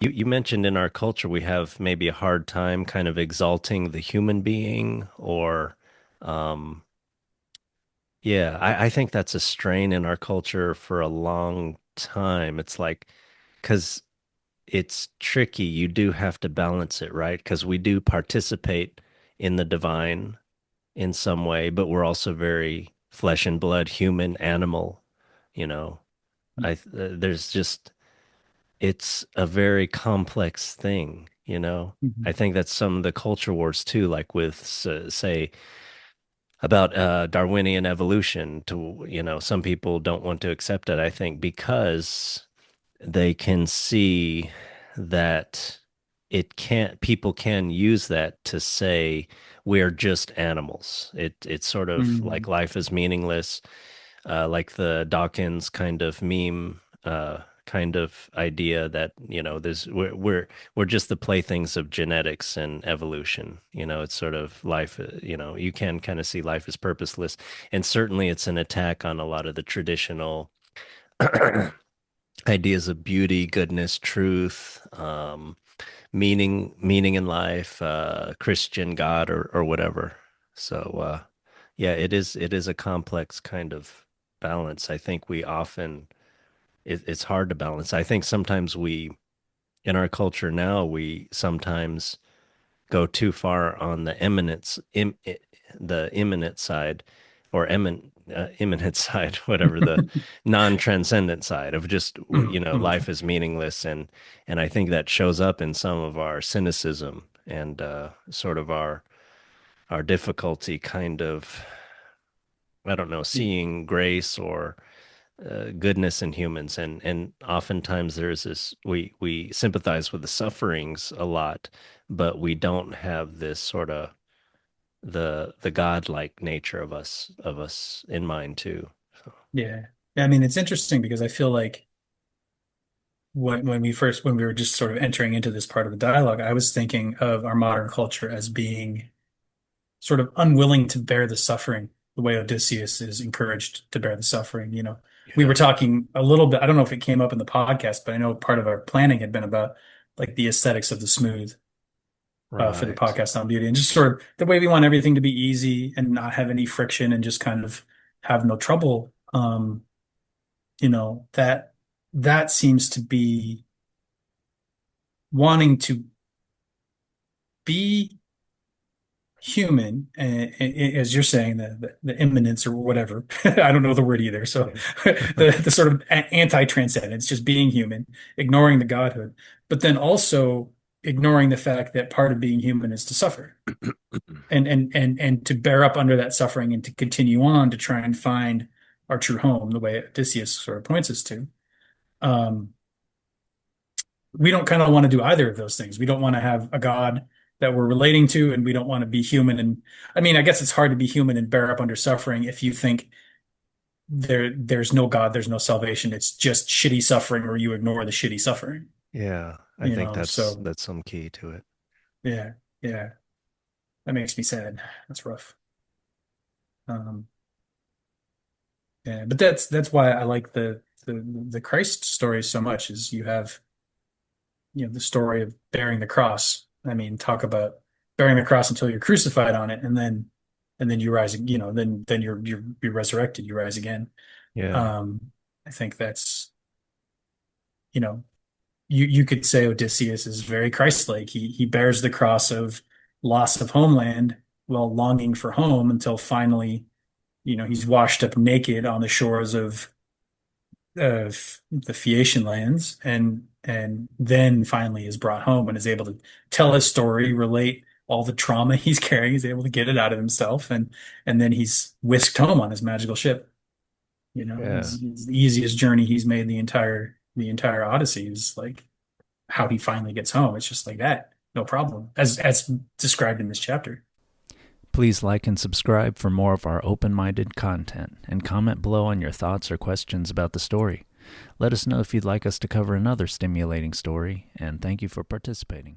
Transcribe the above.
You mentioned in our culture we have maybe a hard time kind of exalting the human being or um yeah, I think that's a strain in our culture for a long time. It's like because it's tricky. You do have to balance it, right? Because we do participate in the divine in some way, but we're also very flesh and blood, human, animal, you know. There's just it's a very complex thing, you know. Mhm. I think that's some of the culture wars too, like with say about Darwinian evolution. To some people don't want to accept it. I think because they can see that it can't people can use that to say we're just animals. It's sort of like Mm. life is meaningless, like the Dawkins kind of meme, kind of idea that there's we're just the playthings of genetics and evolution. It's sort of life. You can kind of see life as purposeless, and certainly it's an attack on a lot of the traditional ideas of beauty, goodness, truth, meaning in life, Christian God or whatever. So yeah, it is a complex kind of balance. I think we often it's hard to balance. I think sometimes we in our culture now we sometimes go too far on the imminent side or imminent side, whatever, the non-transcendent side of just life is meaningless, and I think that shows up in some of our cynicism and sort of our difficulty kind of, I don't know, seeing grace or goodness in humans, and oftentimes there's this we sympathize with the sufferings a lot, but we don't have this sort of the godlike nature of us in mind too. So, Yeah. I mean, it's interesting because I feel like when we were just sort of entering into this part of the dialogue, I was thinking of our modern culture as being sort of unwilling to bear the suffering the way Odysseus is encouraged to bear the suffering. We were yeah, talking a little bit, I don't know if it came up in the podcast, but I know part of our planning had been about like the aesthetics of the smooth for the right. podcast on beauty and just sort of the way we want everything to be easy and not have any friction and just kind of have no trouble. That seems to be wanting to be human, as you're saying, the immanence or whatever. I don't know the word either. So the sort of anti-transcendence, just being human, ignoring the godhood, but then also ignoring the fact that part of being human is to suffer and to bear up under that suffering and to continue on to try and find our true home, the way Odysseus sort of points us to. Um, we don't kind of want to do either of those things. We don't want to have a God that we're relating to, and we don't want to be human. And I mean, I guess it's hard to be human and bear up under suffering if you think there's no God, there's no salvation. It's just shitty suffering, or you ignore the shitty suffering. Yeah, I think that's So that's some key to it. yeah, yeah, that makes me sad. That's rough. Um, yeah, but that's why I like the Christ story so much. Is you have the story of bearing the cross. I mean, talk about bearing the cross until you're crucified on it, and then you rise. Then you're resurrected. You rise again. Yeah, Um, I think that's you know you could say Odysseus is very Christ-like. He bears the cross of loss of homeland while longing for home until finally he's washed up naked on the shores of the Phaeacian lands, and then finally is brought home and is able to tell his story, relate all the trauma he's carrying, he's able to get it out of himself, and then he's whisked home on his magical ship. yeah, It's the easiest journey he's made the entire Odyssey is like how he finally gets home. It's just like that, no problem, as described in this chapter. please like and subscribe for more of our open-minded content, and comment below on your thoughts or questions about the story. Let us know if you'd like us to cover another stimulating story, and thank you for participating.